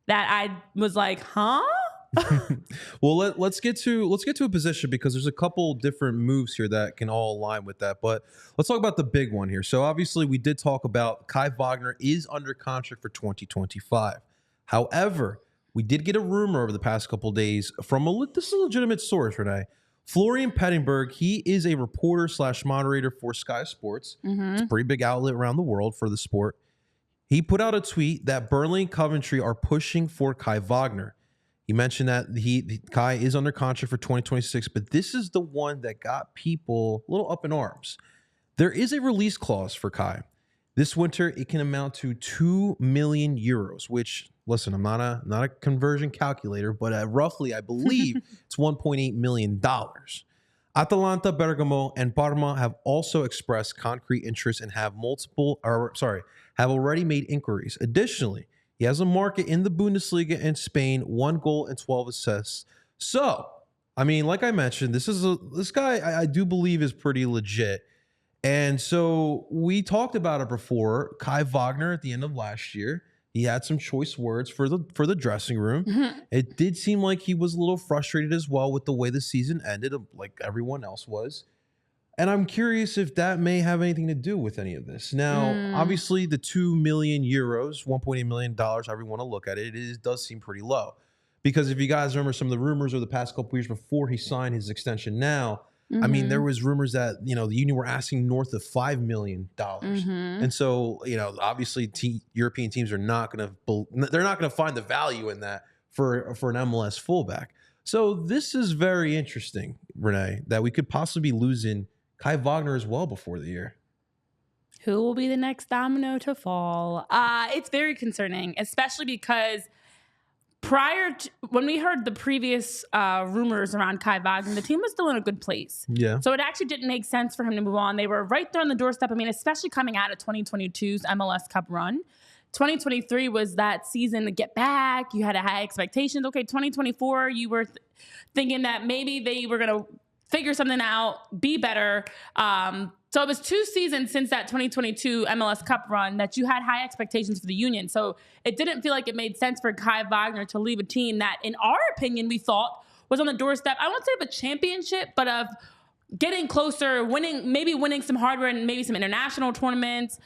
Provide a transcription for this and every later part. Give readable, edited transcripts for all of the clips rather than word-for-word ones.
that I was like, huh? Well, let's get to a position because there's a couple different moves here that can all align with that. But let's talk about the big one here. So obviously, we did talk about Kai Wagner is under contract for 2025. However, we did get a rumor over the past couple of days from this is a legitimate source, Renee. Florian Pettenberg, he is a reporter / moderator for Sky Sports. It's a pretty big outlet around the world for the sport. He put out a tweet that Burnley and Coventry are pushing for Kai Wagner. He mentioned that Kai is under contract for 2026, but this is the one that got people a little up in arms. There is a release clause for Kai. This winter, it can amount to 2 million euros, which, listen, I'm not a conversion calculator, but roughly, I believe it's $1.8 million. Atalanta, Bergamo, and Parma have also expressed concrete interest and have already made inquiries. Additionally, he has a market in the Bundesliga in Spain, 1 goal and 12 assists. So, I mean, like I mentioned, this guy I do believe is pretty legit. And so we talked about it before. Kai Wagner at the end of last year, he had some choice words for the dressing room. It did seem like he was a little frustrated as well with the way the season ended, like everyone else was. And I'm curious if that may have anything to do with any of this. Now, obviously, the 2 million euros, $1.8 million, however you want to look at it, does seem pretty low. Because if you guys remember some of the rumors over the past couple years before he signed his extension now, I mean, there was rumors that, the Union were asking north of $5 million. And so, obviously European teams are not going to find the value in that for an MLS fullback. So this is very interesting, Renee, that we could possibly be losing Kai Wagner as well before the year. Who will be the next domino to fall? It's very concerning, especially because when we heard the previous rumors around Kai Wagner, the team was still in a good place. Yeah. So it actually didn't make sense for him to move on. They were right there on the doorstep. I mean, especially coming out of 2022's MLS Cup run. 2023 was that season to get back. You had high expectations. Okay, 2024, you were thinking that maybe they were going to figure something out, be better. So it was 2 seasons since that 2022 MLS Cup run that you had high expectations for the Union. So it didn't feel like it made sense for Kai Wagner to leave a team that, in our opinion, we thought was on the doorstep, I won't say of a championship, but of getting closer, winning some hardware and maybe some international tournaments,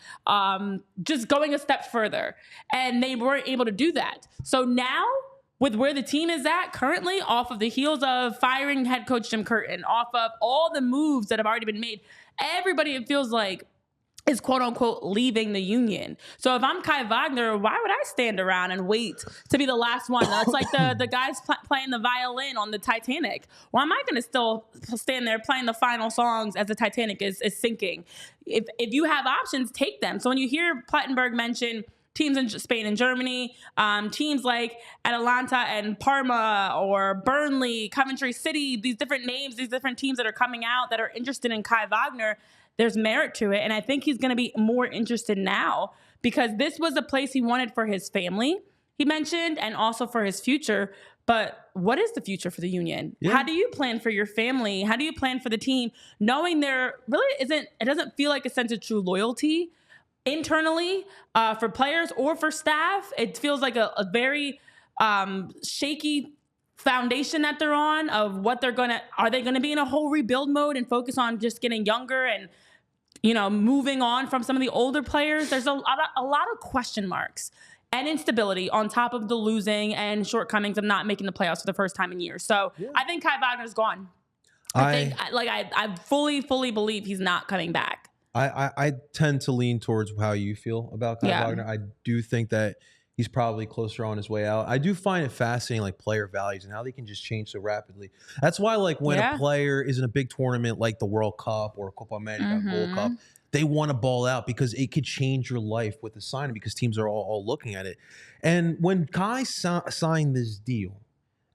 just going a step further. And they weren't able to do that. So now, with where the team is at currently, off of the heels of firing head coach Jim Curtin, off of all the moves that have already been made, everybody, it feels like, is quote unquote leaving the Union. So if I'm Kai Wagner, why would I stand around and wait to be the last one? That's like the guys playing the violin on the Titanic. Why am I going to still stand there playing the final songs as the Titanic is sinking? If you have options, take them. So when you hear Plettenberg mention teams in Spain and Germany, teams like Atalanta and Parma or Burnley, Coventry City, these different names, these different teams that are coming out that are interested in Kai Wagner, there's merit to it. And I think he's going to be more interested now because this was a place he wanted for his family, he mentioned, and also for his future. But what is the future for the Union? Yeah. How do you plan for your family? How do you plan for the team? Knowing there really it doesn't feel like a sense of true loyalty internally for players or for staff. It feels like a very shaky foundation that they're on of what are they going to be in a whole rebuild mode and focus on just getting younger and, moving on from some of the older players? There's a lot of question marks and instability on top of the losing and shortcomings of not making the playoffs for the first time in years. So yeah. I think Kai Wagner's gone. I fully believe he's not coming back. I tend to lean towards how you feel about Kai Wagner. I do think that he's probably closer on his way out. I do find it fascinating, like player values and how they can just change so rapidly. That's why, like, when a player is in a big tournament like the World Cup or Copa America, Gold Cup, they want to ball out because it could change your life with the signing because teams are all looking at it. And when Kai signed this deal,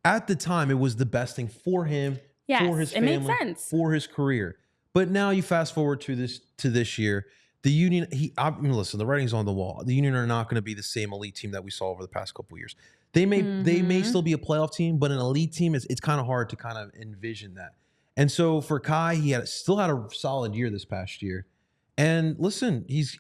at the time, it was the best thing for him, for his family, it made sense. For his career. But now you fast forward to this year, the Union. Listen, the writing's on the wall. The Union are not going to be the same elite team that we saw over the past couple of years. They may still be a playoff team, but an elite team it's kind of hard to kind of envision that. And so for Kai, he still had a solid year this past year. And listen, he's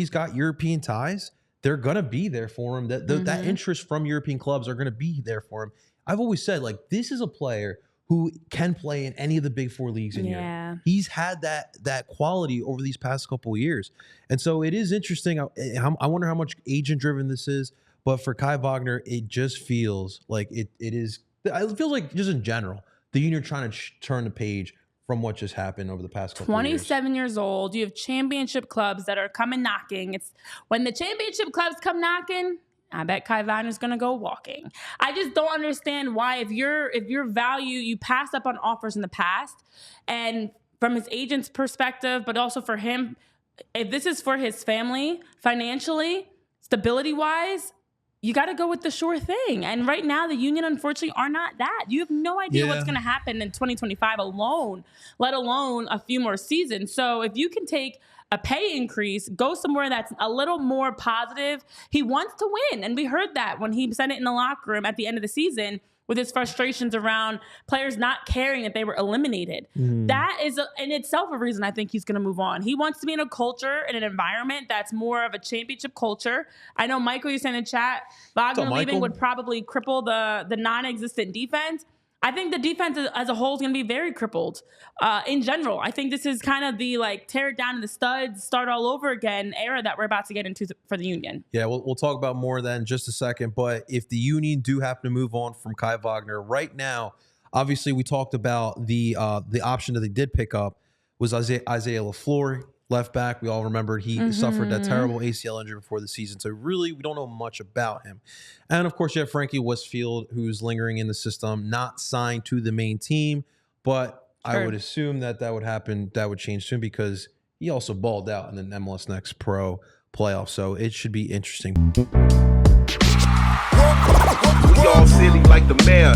got European ties. they're going to be there for him. That interest from European clubs are going to be there for him. I've always said, like, this is a player who can play in any of the big 4 leagues in Europe. He's had that quality over these past couple of years. And so it is interesting. I wonder how much agent driven this is. But for Kai Wagner, it just feels like it is. It feels like just in general, the Union trying to turn the page from what just happened over the past couple of years. 27 years old. You have championship clubs that are coming knocking. It's when the championship clubs come knocking, I bet Kai Wagner's going to go walking. I just don't understand why, if your value, you passed up on offers in the past, and from his agent's perspective, but also for him, if this is for his family, financially, stability-wise, you got to go with the sure thing. And right now, the Union, unfortunately, are not that. You have no idea what's going to happen in 2025 alone, let alone a few more seasons. So if you can take a pay increase, go somewhere that's a little more positive. He wants to win. And we heard that when he said it in the locker room at the end of the season with his frustrations around players not caring that they were eliminated. That is in itself a reason I think he's going to move on. He wants to be in a culture, in an environment that's more of a championship culture. I know, Michael, you said in the chat, Wagner leaving would probably cripple the non-existent defense. I think the defense as a whole is going to be very crippled in general. I think this is kind of the tear it down to the studs, start all over again era that we're about to get into for the Union. Yeah, we'll talk about more of that in just a second. But if the Union do happen to move on from Kai Wagner right now, obviously we talked about the option that they did pick up was Isaiah LaFleur, left back. We all remembered he suffered that terrible ACL injury before the season. So really, we don't know much about him. And of course, you have Frankie Westfield, who's lingering in the system, not signed to the main team. But I would assume that would happen. That would change soon because he also balled out in the MLS Next Pro playoff. So it should be interesting. We all silly like the mayor.